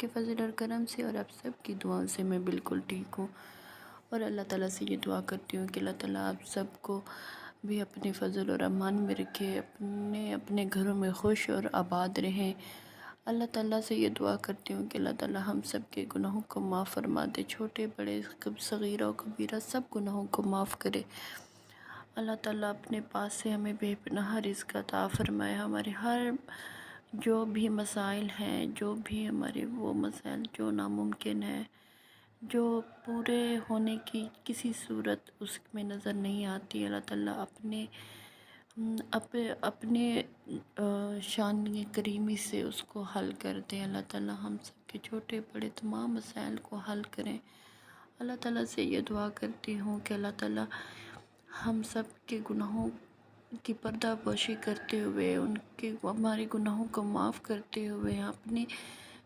کے فضل اور کرم سے اور آپ سب کی دعاؤں سے میں بالکل ٹھیک ہوں، اور اللہ تعالیٰ سے یہ دعا کرتی ہوں کہ اللہ تعالیٰ آپ سب کو بھی اپنے فضل اور امان میں رکھے، اپنے گھروں میں خوش اور آباد رہیں۔ اللہ تعالیٰ سے یہ دعا کرتی ہوں کہ اللہ تعالیٰ ہم سب کے گناہوں کو معاف فرما دے، چھوٹے بڑے صغیرہ و کبیرہ سب گناہوں کو معاف کرے۔ اللہ تعالیٰ اپنے پاس سے ہمیں بے پناہ رزق عطا فرمائے، ہمارے ہر جو بھی مسائل ہیں، جو بھی ہمارے وہ مسائل جو ناممکن ہیں، جو پورے ہونے کی کسی صورت اس میں نظر نہیں آتی، اللہ تعالیٰ اپنے شان کریمی سے اس کو حل کر دیں۔ اللہ تعالیٰ ہم سب کے چھوٹے بڑے تمام مسائل کو حل کریں۔ اللہ تعالیٰ سے یہ دعا کرتی ہوں کہ اللہ تعالیٰ ہم سب کے گناہوں کی پردہ پوشی کرتے ہوئے، ہمارے گناہوں کو معاف کرتے ہوئے، اپنی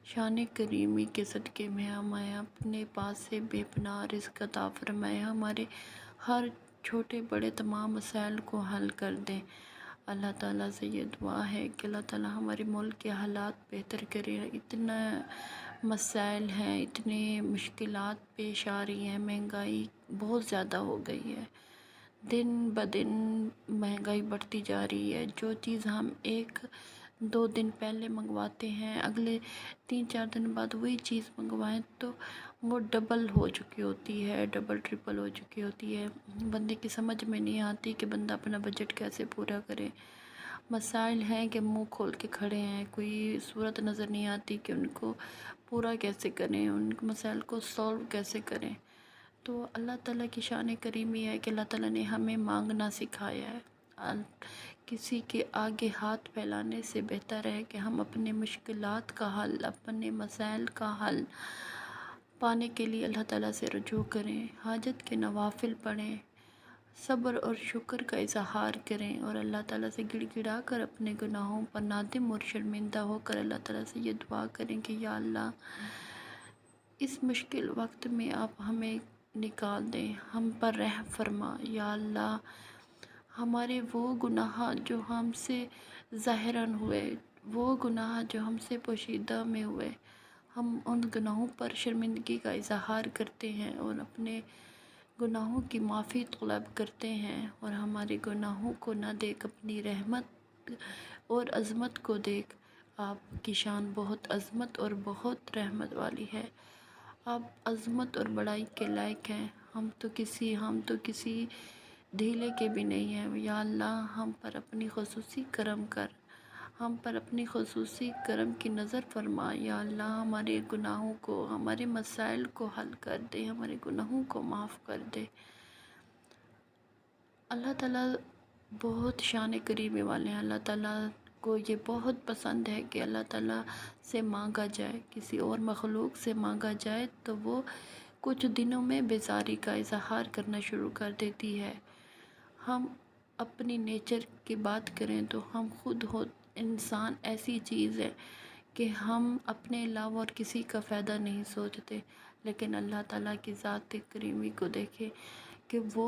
شان کریمی کے صدقے میں ہمیں اپنے پاس سے بے پناہ رزق عطا فرمائے، ہمارے ہر چھوٹے بڑے تمام مسائل کو حل کر دیں۔ اللہ تعالیٰ سے یہ دعا ہے کہ اللہ تعالیٰ ہمارے ملک کے حالات بہتر کرے۔ اتنا مسائل ہیں، اتنے مشکلات پیش آ رہی ہیں، مہنگائی بہت زیادہ ہو گئی ہے، دن بدن مہنگائی بڑھتی جا رہی ہے۔ جو چیز ہم 1-2 دن پہلے منگواتے ہیں، اگلے 3-4 دن بعد وہی چیز منگوائیں تو وہ ڈبل ہو چکی ہوتی ہے، ڈبل ٹرپل ہو چکی ہوتی ہے۔ بندے کی سمجھ میں نہیں آتی کہ بندہ اپنا بجٹ کیسے پورا کرے۔ مسائل ہیں کہ منہ کھول کے کھڑے ہیں، کوئی صورت نظر نہیں آتی کہ ان کو پورا کیسے کریں، ان مسائل کو سولو کیسے کریں۔ تو اللہ تعالیٰ کی شان کریمی ہے کہ اللہ تعالیٰ نے ہمیں مانگنا سکھایا ہے۔ کسی کے آگے ہاتھ پھیلانے سے بہتر ہے کہ ہم اپنے مشکلات کا حل، اپنے مسائل کا حل پانے کے لیے اللہ تعالیٰ سے رجوع کریں، حاجت کے نوافل پڑھیں، صبر اور شکر کا اظہار کریں، اور اللہ تعالیٰ سے گڑ گڑا کر اپنے گناہوں پر نادم اور شرمندہ ہو کر اللہ تعالیٰ سے یہ دعا کریں کہ یا اللہ اس مشکل وقت میں آپ ہمیں نکال دیں، ہم پر رحم فرما۔ یا اللہ ہمارے وہ گناہ جو ہم سے ظاہراً ہوئے، وہ گناہ جو ہم سے پوشیدہ میں ہوئے، ہم ان گناہوں پر شرمندگی کا اظہار کرتے ہیں اور اپنے گناہوں کی معافی طلب کرتے ہیں، اور ہمارے گناہوں کو نہ دیکھ اپنی رحمت اور عظمت کو دیکھ۔ آپ کی شان بہت عظمت اور بہت رحمت والی ہے، آپ عظمت اور بڑائی کے لائق ہیں۔ ہم تو کسی ڈھیلے کے بھی نہیں ہیں۔ یا اللہ ہم پر اپنی خصوصی کرم کر، ہم پر اپنی خصوصی کرم کی نظر فرما۔ یا اللہ ہمارے گناہوں کو، ہمارے مسائل کو حل کر دے، ہمارے گناہوں کو معاف کر دے۔ اللہ تعالیٰ بہت شان کریمی والے ہیں۔ اللہ تعالیٰ کو یہ بہت پسند ہے کہ اللہ تعالیٰ سے مانگا جائے، کسی اور مخلوق سے مانگا جائے تو وہ کچھ دنوں میں بیزاری کا اظہار کرنا شروع کر دیتی ہے۔ ہم اپنی نیچر کی بات کریں تو ہم خود انسان ایسی چیز ہے کہ ہم اپنے علاوہ اور کسی کا فائدہ نہیں سوچتے، لیکن اللہ تعالیٰ کی ذات کریمی کو دیکھیں کہ وہ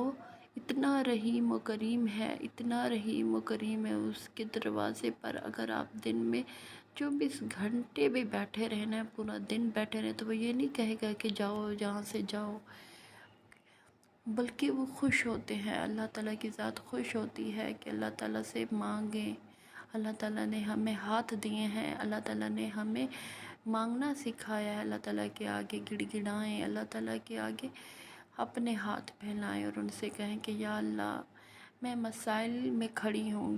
اتنا رحیم و کریم ہے، اتنا رحیم و کریم ہے۔ اس کے دروازے پر اگر آپ دن میں 24 گھنٹے بھی بیٹھے رہنا ہے، پورا دن بیٹھے رہے، تو وہ یہ نہیں کہے گا کہ جاؤ جہاں سے جاؤ، بلکہ وہ خوش ہوتے ہیں۔ اللہ تعالیٰ کی ذات خوش ہوتی ہے کہ اللہ تعالیٰ سے مانگیں۔ اللہ تعالیٰ نے ہمیں ہاتھ دیے ہیں، اللہ تعالیٰ نے ہمیں مانگنا سکھایا ہے۔ اللہ تعالیٰ کے آگے گڑ گڑائیں، اللہ تعالیٰ کے آگے اپنے ہاتھ پھیلائیں اور ان سے کہیں کہ یا اللہ میں مسائل میں کھڑی ہوں،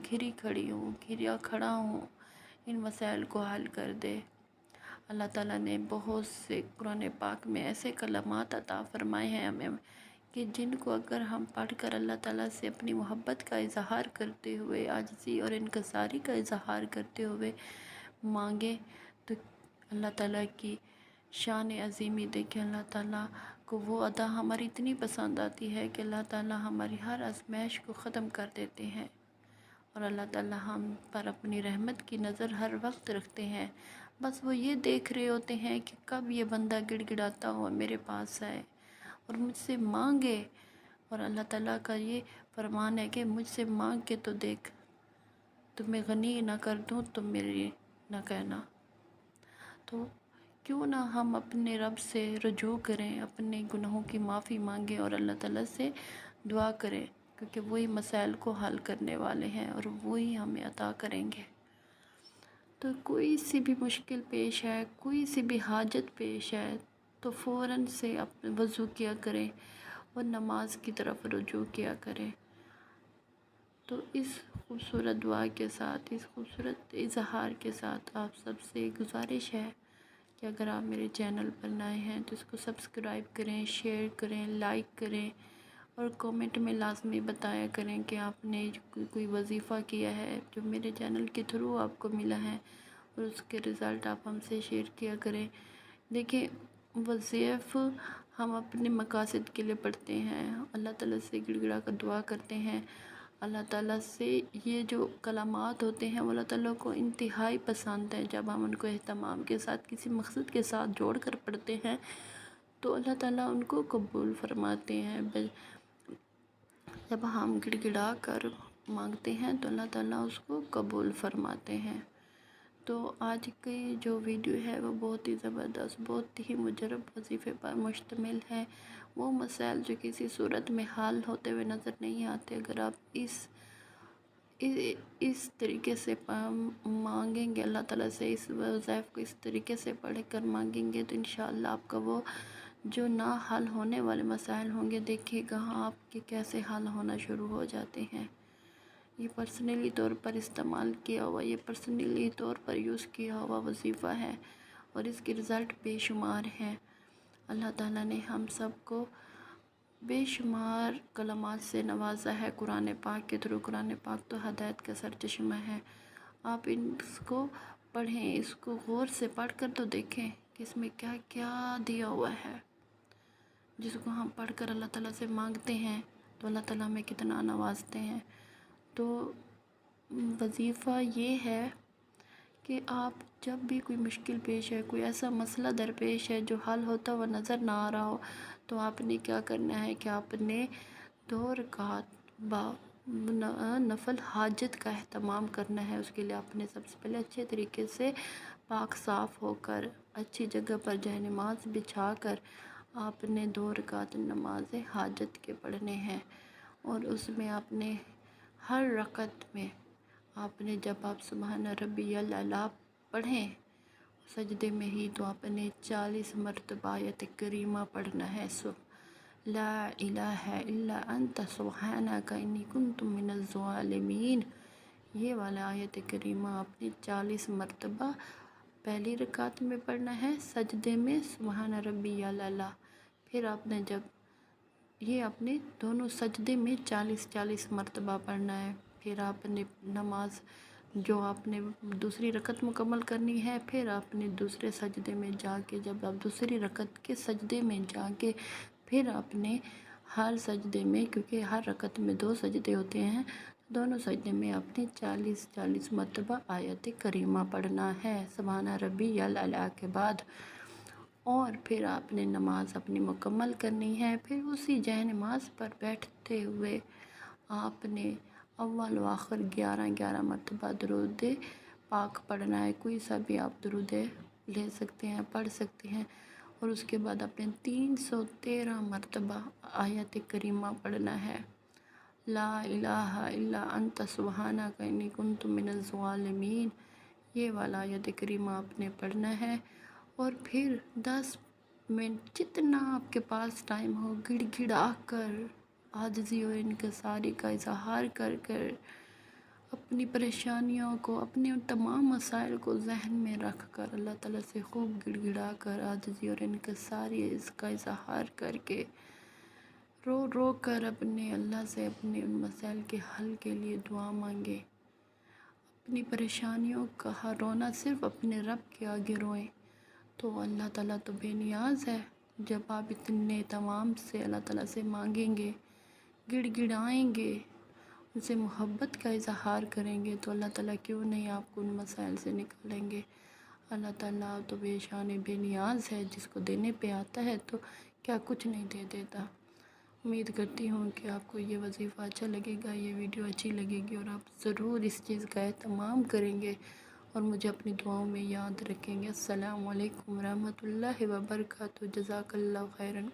گھریا کھڑا ہوں، ان مسائل کو حل کر دے۔ اللہ تعالیٰ نے بہت سے قرآن پاک میں ایسے کلمات عطا فرمائے ہیں ہمیں کہ جن کو اگر ہم پڑھ کر اللہ تعالیٰ سے اپنی محبت کا اظہار کرتے ہوئے، عاجزی اور انکساری کا اظہار کرتے ہوئے مانگیں تو اللہ تعالیٰ کی شان عظیمی دیکھیں۔ اللہ تعالیٰ کو وہ ادا ہماری اتنی پسند آتی ہے کہ اللہ تعالیٰ ہماری ہر آزمائش کو ختم کر دیتے ہیں، اور اللہ تعالیٰ ہم پر اپنی رحمت کی نظر ہر وقت رکھتے ہیں۔ بس وہ یہ دیکھ رہے ہوتے ہیں کہ کب یہ بندہ گڑ گڑاتا ہوا میرے پاس آئے اور مجھ سے مانگے، اور اللہ تعالیٰ کا یہ فرمان ہے کہ مجھ سے مانگ کے تو دیکھ، تمہیں غنی نہ کر دوں تو میری نہ کہنا۔ تو کیوں نہ ہم اپنے رب سے رجوع کریں، اپنے گناہوں کی معافی مانگیں اور اللہ تعالیٰ سے دعا کریں، کیونکہ وہی مسائل کو حل کرنے والے ہیں اور وہی ہمیں عطا کریں گے۔ تو کوئی سی بھی مشکل پیش ہے، کوئی سی بھی حاجت پیش ہے تو فوراً سے اپنے وضو کیا کریں اور نماز کی طرف رجوع کیا کریں۔ تو اس خوبصورت دعا کے ساتھ، اس خوبصورت اظہار کے ساتھ آپ سب سے گزارش ہے کہ اگر آپ میرے چینل پر نئے ہیں تو اس کو سبسکرائب کریں، شیئر کریں، لائک کریں اور کومنٹ میں لازمی بتایا کریں کہ آپ نے کوئی وظیفہ کیا ہے جو میرے چینل کے تھرو آپ کو ملا ہے اور اس کے رزلٹ آپ ہم سے شیئر کیا کریں۔ دیکھیں، وظائف ہم اپنے مقاصد کے لیے پڑھتے ہیں، اللہ تعالیٰ سے گڑ گڑا کر دعا کرتے ہیں۔ اللہ تعالیٰ سے یہ جو کلمات ہوتے ہیں وہ اللہ تعالیٰ کو انتہائی پسند ہے۔ جب ہم ان کو اہتمام کے ساتھ کسی مقصد کے ساتھ جوڑ کر پڑھتے ہیں تو اللہ تعالیٰ ان کو قبول فرماتے ہیں۔ جب ہم گڑ گڑا کر مانگتے ہیں تو اللہ تعالیٰ اس کو قبول فرماتے ہیں۔ تو آج کی جو ویڈیو ہے وہ بہت ہی زبردست، بہت ہی مجرب وظیفے پر مشتمل ہے۔ وہ مسائل جو کسی صورت میں حل ہوتے ہوئے نظر نہیں آتے، اگر آپ اس طریقے سے مانگیں گے اللہ تعالیٰ سے، اس وظائف کو اس طریقے سے پڑھ کر مانگیں گے تو انشاءاللہ آپ کا وہ جو نہ حل ہونے والے مسائل ہوں گے، دیکھیے گا آپ کے کیسے حل ہونا شروع ہو جاتے ہیں۔ یہ پرسنلی طور پر استعمال کیا ہوا، یہ پرسنلی طور پر یوز کیا ہوا وظیفہ ہے اور اس کے رزلٹ بے شمار ہیں۔ اللہ تعالیٰ نے ہم سب کو بے شمار کلمات سے نوازا ہے قرآن پاک کے تھرو۔ قرآن پاک تو ہدایت کا سرچشمہ ہے۔ آپ اس کو پڑھیں، اس کو غور سے پڑھ کر تو دیکھیں کہ اس میں کیا کیا دیا ہوا ہے، جس کو ہم پڑھ کر اللہ تعالیٰ سے مانگتے ہیں تو اللہ تعالیٰ ہمیں کتنا نوازتے ہیں۔ تو وظیفہ یہ ہے کہ آپ جب بھی کوئی مشکل پیش ہے، کوئی ایسا مسئلہ درپیش ہے جو حل ہوتا ہوا نظر نہ آ رہا ہو، تو آپ نے کیا کرنا ہے کہ آپ نے 2 رکعت نفل حاجت کا اہتمام کرنا ہے۔ اس کے لیے آپ نے سب سے پہلے اچھے طریقے سے پاک صاف ہو کر اچھی جگہ پر جائے نماز بچھا کر آپ نے 2 رکعت نماز حاجت کے پڑھنے ہیں، اور اس میں آپ نے ہر رکعت میں آپ نے جب آپ سبحان ربی الاعلیٰ پڑھیں سجدے میں ہی تو آپ نے 40 مرتبہ آیت کریمہ پڑھنا ہے۔ لا الہ الا انت سبحانک انی کنت من الظالمین، یہ والا آیت کریمہ آپ نے 40 مرتبہ پہلی رکعت میں پڑھنا ہے، سجدے میں سبحان ربی الاعلیٰ۔ پھر آپ نے یہ اپنے دونوں سجدے میں 40 مرتبہ پڑھنا ہے۔ پھر آپ نے نماز جو آپ نے دوسری رکعت مکمل کرنی ہے، پھر آپ نے دوسرے سجدے میں جا کے، جب آپ دوسری رکعت کے سجدے میں جا کے پھر آپ نے ہر سجدے میں، کیونکہ ہر رکعت میں 2 سجدے ہوتے ہیں، دونوں سجدے میں آپ نے 40 مرتبہ آیت کریمہ پڑھنا ہے سبحان ربی الاعلیٰ کے بعد، اور پھر آپ نے نماز اپنی مکمل کرنی ہے۔ پھر اسی جائے نماز پر بیٹھتے ہوئے آپ نے اول و آخر 11 مرتبہ درود پاک پڑھنا ہے۔ کوئی سا بھی آپ درود لے سکتے ہیں، پڑھ سکتے ہیں، اور اس کے بعد آپ نے 313 مرتبہ آیت کریمہ پڑھنا ہے۔ لا الہ الا انت سبحانک انی کنت من الظالمین، یہ والا آیت کریمہ آپ نے پڑھنا ہے، اور پھر 10 منٹ جتنا آپ کے پاس ٹائم ہو گڑ گڑا کر عاجزی اور انکساری کا اظہار کر کر اپنی پریشانیوں کو، اپنے ان تمام مسائل کو ذہن میں رکھ کر اللہ تعالیٰ سے خوب گڑ گڑا کر عاجزی اور انکساری اس کا اظہار کر کے رو رو کر اپنے اللہ سے اپنے ان مسائل کے حل کے لیے دعا مانگے۔ اپنی پریشانیوں کا رونا صرف اپنے رب کے آگے روئیں تو اللہ تعالیٰ تو بے نیاز ہے۔ جب آپ اتنے تمام سے اللہ تعالیٰ سے مانگیں گے، گڑ گڑائیں گے، ان سے محبت کا اظہار کریں گے تو اللہ تعالیٰ کیوں نہیں آپ کو ان مسائل سے نکالیں گے۔ اللہ تعالیٰ تو بے شان بے نیاز ہے، جس کو دینے پہ آتا ہے تو کیا کچھ نہیں دے دیتا۔ امید کرتی ہوں کہ آپ کو یہ وظیفہ اچھا لگے گا، یہ ویڈیو اچھی لگے گی اور آپ ضرور اس چیز کا اہتمام کریں گے اور مجھے اپنی دعاؤں میں یاد رکھیں گے۔ السلام علیکم ورحمۃ اللہ وبرکاتہ۔ جزاک اللہ خیرن۔